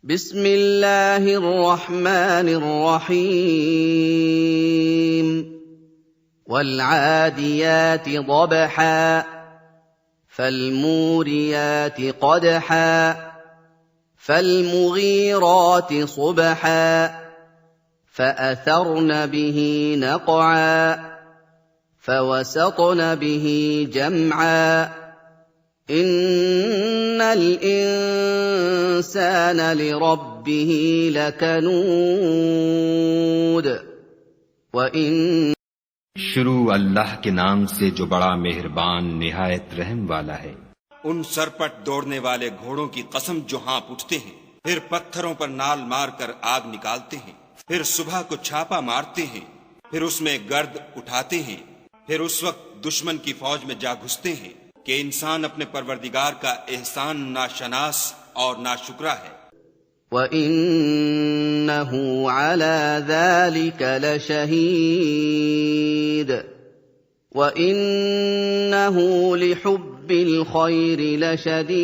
बिस्मिल्लाहिर रहमानिर रहीम। वल्आदियाति ज़बहा फल्मूरियाति क़दहा फल्मुगीराति सुबहा फअथरन बिही नक़आ फवसतन बिही जमआ इन्नल इंसान लिरब्बिही लकनूद। शुरू अल्लाह के नाम से जो बड़ा मेहरबान निहायत रहम वाला है। उन सरपट दौड़ने वाले घोड़ों की कसम जो हाँप उठते हैं, फिर पत्थरों पर नाल मारकर आग निकालते हैं, फिर सुबह को छापा मारते हैं, फिर उसमें गर्द उठाते हैं, फिर उस वक्त दुश्मन की फौज में जा घुसते हैं कि इंसान अपने परवरदिगार का एहसान नाशनास और नाशुक्रा है। वइन्नहु अला ज़ालिका लशहीद वइन्नहु लिहुब्बिल खैरि लशदीद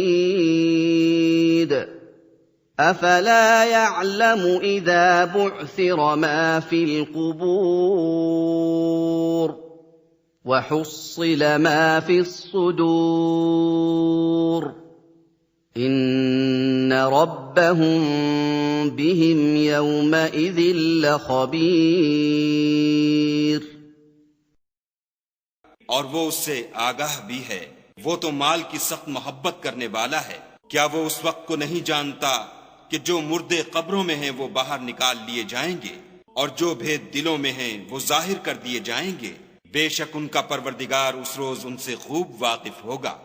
अफला यअलमु इज़ा बुअसिर मा फिल क़ुबूर वहुस्सिल मा फिस सुदूर इन्न रब्बहुम बिहिम यौमइज़िन लख़बीर। और वो उससे आगाह भी है, वो तो माल की सख्त मोहब्बत करने वाला है। क्या वो उस वक्त को नहीं जानता कि जो मुर्दे कब्रों में हैं वो बाहर निकाल लिए जाएंगे और जो भेद दिलों में हैं वो जाहिर कर दिए जाएंगे। बेशक उनका परवरदिगार उस रोज उनसे खूब वाकिफ होगा।